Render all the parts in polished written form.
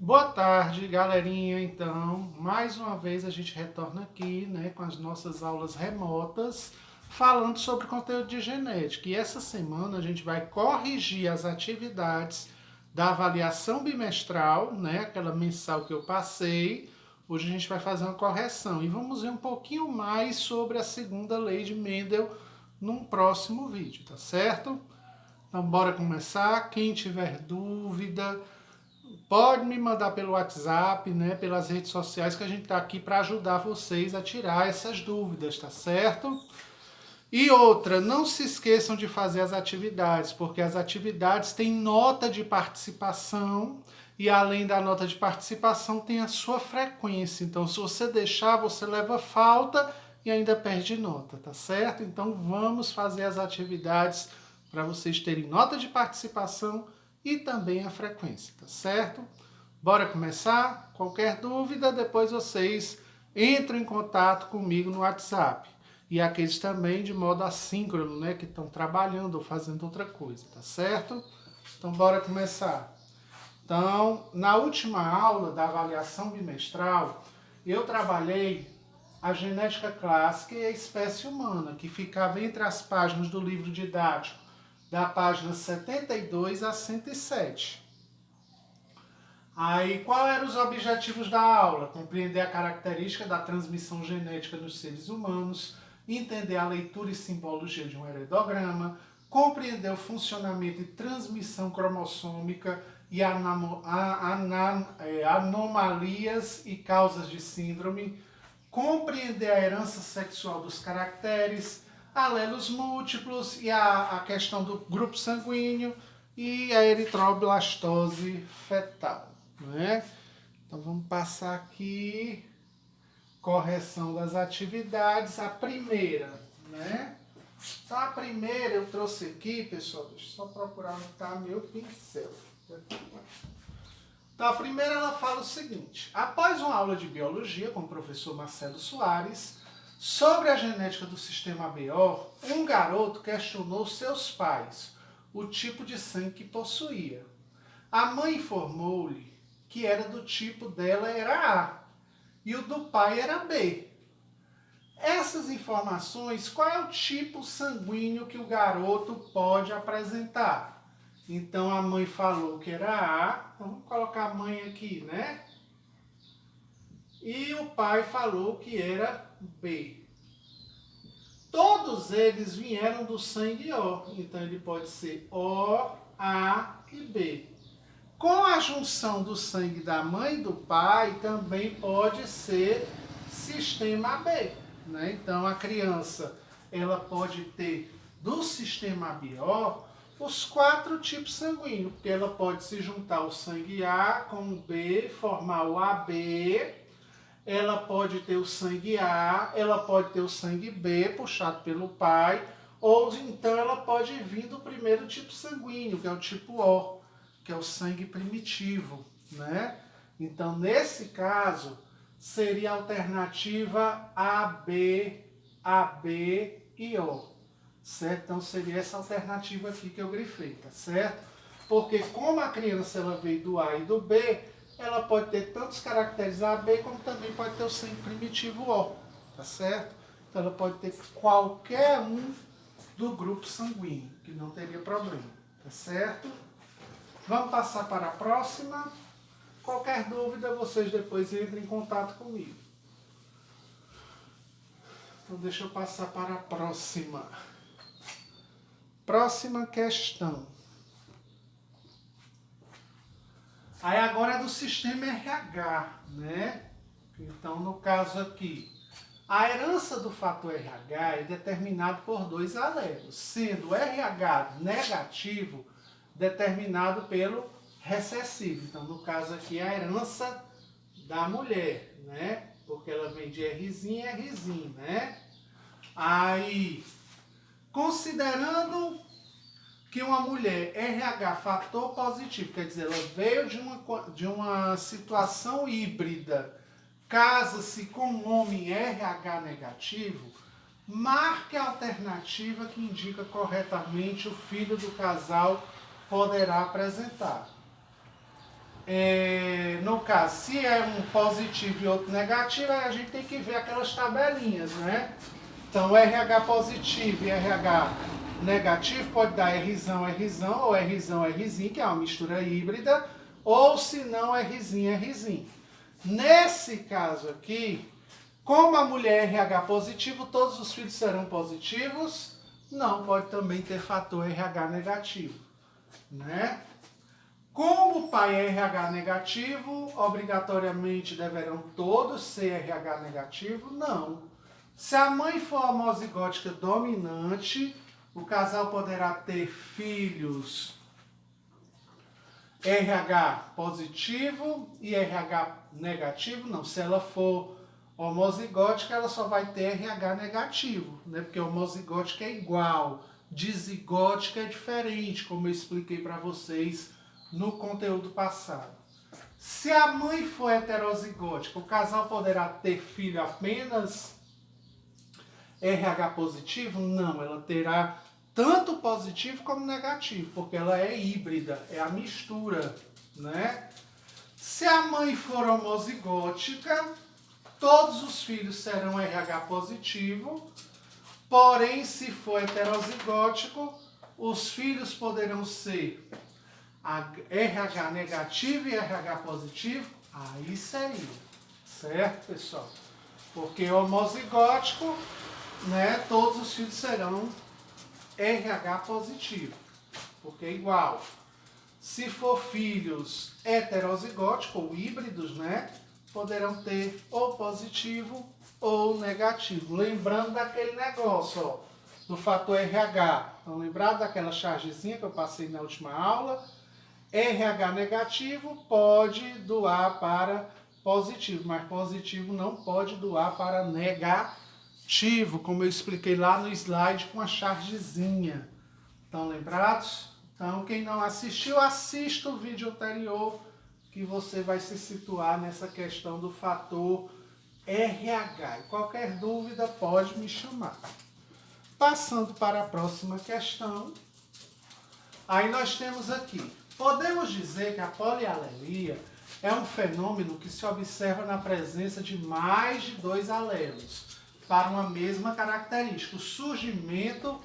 Boa tarde, galerinha. Então, mais uma vez a gente retorna aqui, né, com as nossas aulas remotas, falando sobre conteúdo de genética. E essa semana a gente vai corrigir as atividades da avaliação bimestral, né, aquela mensal que eu passei. Hoje a gente vai fazer uma correção e vamos ver um pouquinho mais sobre a segunda lei de Mendel num próximo vídeo, tá certo? Então, bora começar. Quem tiver dúvida, pode me mandar pelo WhatsApp, né, pelas redes sociais, que a gente está aqui para ajudar vocês a tirar essas dúvidas, tá certo? E outra, não se esqueçam de fazer as atividades, porque as atividades têm nota de participação e além da nota de participação tem a sua frequência. Então, se você deixar, você leva falta e ainda perde nota, tá certo? Então, vamos fazer as atividades para vocês terem nota de participação e também a frequência, tá certo? Bora começar? Qualquer dúvida, depois vocês entram em contato comigo no WhatsApp. E aqueles também de modo assíncrono, né, que estão trabalhando ou fazendo outra coisa, tá certo? Então, bora começar. Então, na última aula da avaliação bimestral, eu trabalhei a genética clássica e a espécie humana, que ficava entre as páginas do livro didático, da página 72 a 107. Aí, qual eram os objetivos da aula? Compreender a característica da transmissão genética nos seres humanos, entender a leitura e simbologia de um heredograma, compreender o funcionamento e transmissão cromossômica e anomalias e causas de síndrome, compreender a herança sexual dos caracteres, alelos múltiplos e a questão do grupo sanguíneo e a eritroblastose fetal, né? Então vamos passar aqui correção das atividades, a primeira, né? Então a primeira eu trouxe aqui, pessoal, deixa eu só procurar onde está meu pincel. Então a primeira ela fala o seguinte: após uma aula de biologia com o professor Marcelo Soares sobre a genética do sistema BO, um garoto questionou seus pais o tipo de sangue que possuía. A mãe informou-lhe que era do tipo dela era A e o do pai era B. Essas informações, qual é o tipo sanguíneo que o garoto pode apresentar? Então a mãe falou que era A, vamos colocar a mãe aqui, né? E o pai falou que era B. Todos eles vieram do sangue O, então ele pode ser O, A e B. Com a junção do sangue da mãe e do pai, também pode ser sistema B, né? Então a criança ela pode ter do sistema BO os 4 tipos sanguíneos, porque ela pode se juntar o sangue A com o B, formar o AB. Ela pode ter o sangue A, ela pode ter o sangue B, puxado pelo pai, ou então ela pode vir do primeiro tipo sanguíneo, que é o tipo O, que é o sangue primitivo, né? Então, nesse caso, seria a alternativa AB, AB e O, certo? Então, seria essa alternativa aqui que eu grifei, tá certo? Porque como a criança ela veio do A e do B, ela pode ter tantos caracteres AB, como também pode ter o sangue primitivo O, tá certo? Então, ela pode ter qualquer um do grupo sanguíneo, que não teria problema, tá certo? Vamos passar para a próxima. Qualquer dúvida, vocês depois entrem em contato comigo. Então, deixa eu passar para a próxima. Próxima questão. Aí agora é do sistema RH, né? Então, no caso aqui, a herança do fator RH é determinado por 2 alelos, sendo o RH negativo determinado pelo recessivo. Então, no caso aqui, é a herança da mulher, né? Porque ela vem de Rzinho a Rzinho, né? Aí, considerando que uma mulher RH fator positivo, quer dizer, ela veio de uma situação híbrida, casa-se com um homem RH negativo, marque a alternativa que indica corretamente o filho do casal poderá apresentar. no caso, se é um positivo e outro negativo, aí a gente tem que ver aquelas tabelinhas, né? Então, RH positivo e RH negativo pode dar Rzão, Rzão, ou Rzão, Rzinho, que é uma mistura híbrida, ou se não, Rzinho, Rzinho. Nesse caso aqui, como a mulher é RH positivo, todos os filhos serão positivos? Não, pode também ter fator RH negativo, né? Como o pai é RH negativo, obrigatoriamente deverão todos ser RH negativo? Não. Se a mãe for homozigótica dominante, o casal poderá ter filhos RH positivo e RH negativo? Não. Se ela for homozigótica, ela só vai ter RH negativo, né? Porque homozigótica é igual, dizigótica é diferente, como eu expliquei para vocês no conteúdo passado. Se a mãe for heterozigótica, o casal poderá ter filho apenas RH positivo? Não, ela terá tanto positivo como negativo, porque ela é híbrida, é a mistura, né? Se a mãe for homozigótica, todos os filhos serão RH positivo, porém, se for heterozigótico, os filhos poderão ser RH negativo e RH positivo, aí seria, certo, pessoal? Porque homozigótico, né, todos os filhos serão RH positivo, porque é igual. Se for filhos heterozigóticos ou híbridos, né, poderão ter ou positivo ou negativo. Lembrando daquele negócio, ó, do fator RH. Então, lembrado daquela chargezinha que eu passei na última aula? RH negativo pode doar para positivo, mas positivo não pode doar para negativo, como eu expliquei lá no slide com a chargezinha. Estão lembrados? Então, quem não assistiu, assista o vídeo anterior, que você vai se situar nessa questão do fator RH. E qualquer dúvida pode me chamar. Passando para a próxima questão, aí nós temos aqui, podemos dizer que a polialelia é um fenômeno que se observa na presença de mais de 2 alelos para uma mesma característica. O surgimento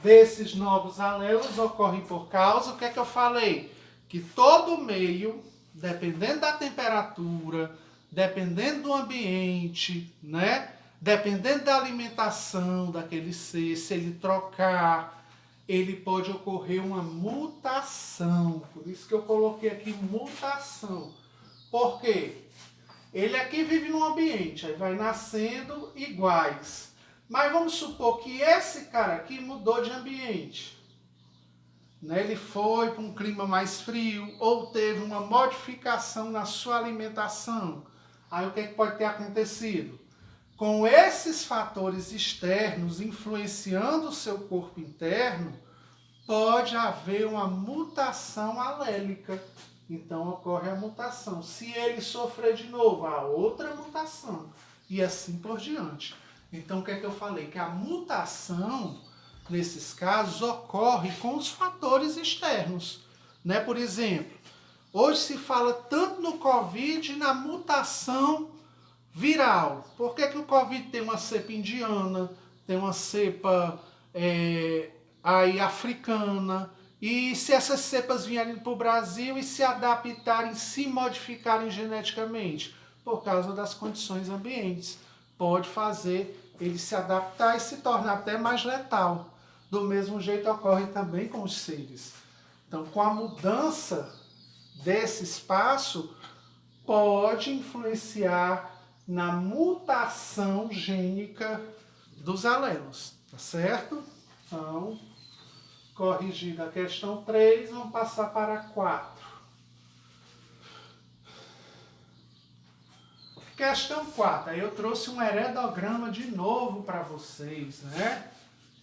desses novos alelos ocorre por causa, o que é que eu falei? Que todo meio, dependendo da temperatura, dependendo do ambiente, né? Dependendo da alimentação daquele ser, se ele trocar, ele pode ocorrer uma mutação. Por isso que eu coloquei aqui mutação. Por quê? Ele aqui vive num ambiente, aí vai nascendo iguais. Mas vamos supor que esse cara aqui mudou de ambiente. Né? Ele foi para um clima mais frio ou teve uma modificação na sua alimentação. Aí o que pode ter acontecido? Com esses fatores externos influenciando o seu corpo interno, pode haver uma mutação alélica. Então ocorre a mutação. Se ele sofrer de novo, a outra mutação. E assim por diante. Então, o que é que eu falei? Que a mutação, nesses casos, ocorre com os fatores externos. Né? Por exemplo, hoje se fala tanto no Covid e na mutação viral. Por que que o Covid tem uma cepa indiana, tem uma cepa aí africana? E se essas cepas vierem para o Brasil e se adaptarem, se modificarem geneticamente? Por causa das condições ambientes. Pode fazer ele se adaptar e se tornar até mais letal. Do mesmo jeito ocorre também com os seres. Então, com a mudança desse espaço, pode influenciar na mutação gênica dos alelos, tá certo? Então, corrigida a questão 3, vamos passar para a 4. Questão 4, aí eu trouxe um heredograma de novo para vocês, né?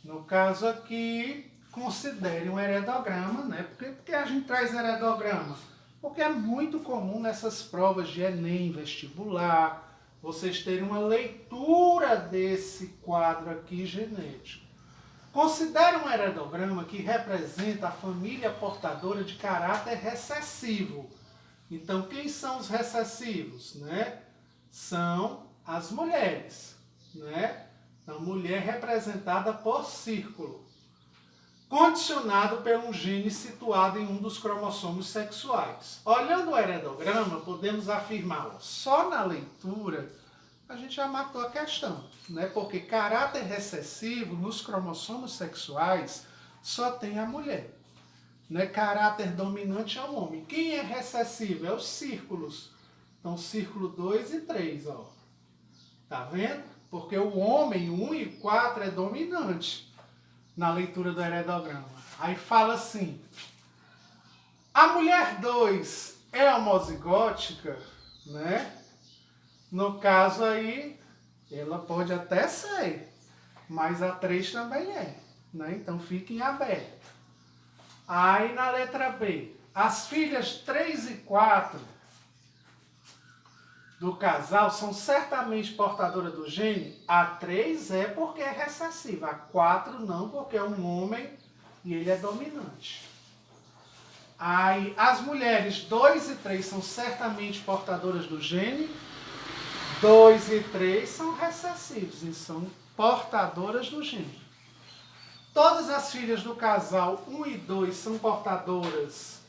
No caso aqui, considere um heredograma, né? Por que a gente traz heredograma? Porque é muito comum nessas provas de Enem, vestibular, vocês terem uma leitura desse quadro aqui genético. Considere um heredograma que representa a família portadora de caráter recessivo. Então, quem são os recessivos, né? São as mulheres, né? Então, mulher representada por círculo, condicionado por um gene situado em um dos cromossomos sexuais. Olhando o heredograma, podemos afirmar, ó, só na leitura, a gente já matou a questão, né? Porque caráter recessivo nos cromossomos sexuais só tem a mulher. Né? Caráter dominante é o homem. Quem é recessivo? É os círculos. Então, círculo 2 e 3, ó. Tá vendo? Porque o homem, 1 e 4, é dominante na leitura do heredograma. Aí fala assim, a mulher 2 é homozigótica, né? No caso aí, ela pode até ser, mas a 3 também é, né? Então fiquem abertos. Aí na letra B, as filhas 3 e 4 do casal são certamente portadoras do gene. A 3 é porque é recessiva, a 4 não, porque é um homem e ele é dominante. Aí as mulheres 2 e 3 são certamente portadoras do gene. 2 e 3 são recessivos e são portadoras do gene. Todas as filhas do casal 1 e 2 são portadoras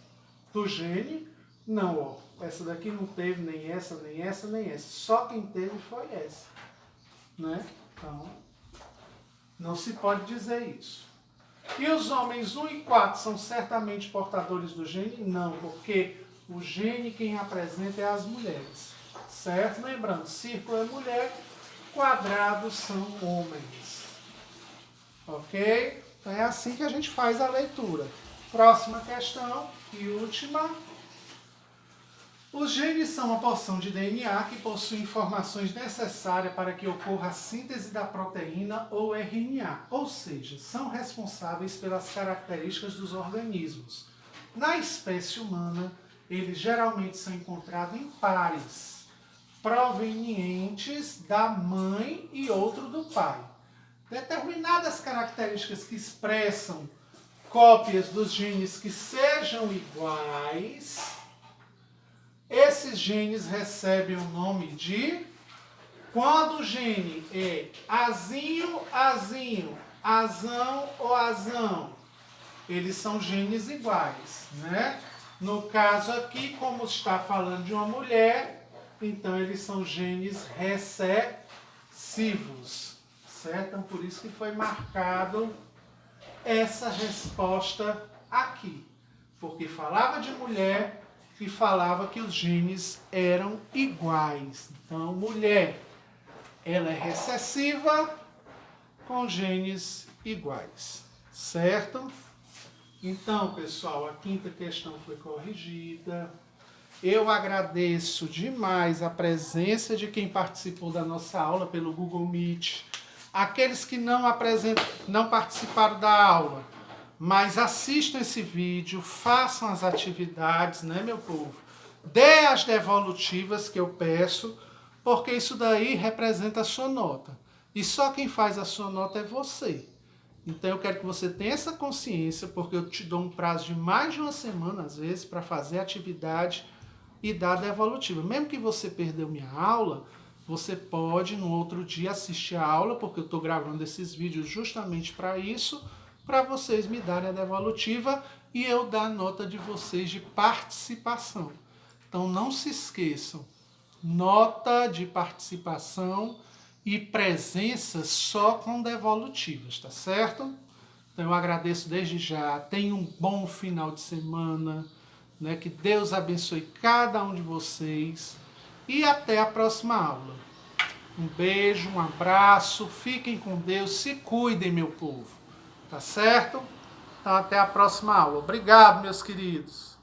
do gene. Não, ó, essa daqui não teve nem essa, nem essa, nem essa. Só quem teve foi essa. Né? Então, não se pode dizer isso. E os homens 1 e 4 são certamente portadores do gene? Não, porque o gene quem apresenta é as mulheres. Certo? Lembrando, círculo é mulher, quadrados são homens. Ok? Então é assim que a gente faz a leitura. Próxima questão e última. Os genes são uma porção de DNA que possui informações necessárias para que ocorra a síntese da proteína ou RNA, ou seja, são responsáveis pelas características dos organismos. Na espécie humana, eles geralmente são encontrados em pares, provenientes da mãe e outro do pai. Determinadas características que expressam cópias dos genes que sejam iguais, esses genes recebem o nome de... Quando o gene é azinho, azinho, azão ou azão, eles são genes iguais, né? No caso aqui, como está falando de uma mulher, então eles são genes recessivos, certo? Então, por isso que foi marcado essa resposta aqui, porque falava de mulher e falava que os genes eram iguais. Então, mulher, ela é recessiva com genes iguais, certo? Então, pessoal, a quinta questão foi corrigida. Eu agradeço demais a presença de quem participou da nossa aula pelo Google Meet. Aqueles que não participaram da aula, mas assistam esse vídeo, façam as atividades, né, meu povo? Dê as devolutivas que eu peço, porque isso daí representa a sua nota. E só quem faz a sua nota é você. Então eu quero que você tenha essa consciência, porque eu te dou um prazo de mais de uma semana, às vezes, para fazer a atividade e dar a devolutiva. Mesmo que você perdeu minha aula, você pode no outro dia assistir a aula, porque eu estou gravando esses vídeos justamente para isso, para vocês me darem a devolutiva e eu dar a nota de vocês de participação. Então não se esqueçam, nota de participação e presença só com devolutivas, tá certo? Então eu agradeço desde já, tenham um bom final de semana, né? Que Deus abençoe cada um de vocês e até a próxima aula. Um beijo, um abraço, fiquem com Deus, se cuidem, meu povo, tá certo? Então até a próxima aula. Obrigado, meus queridos.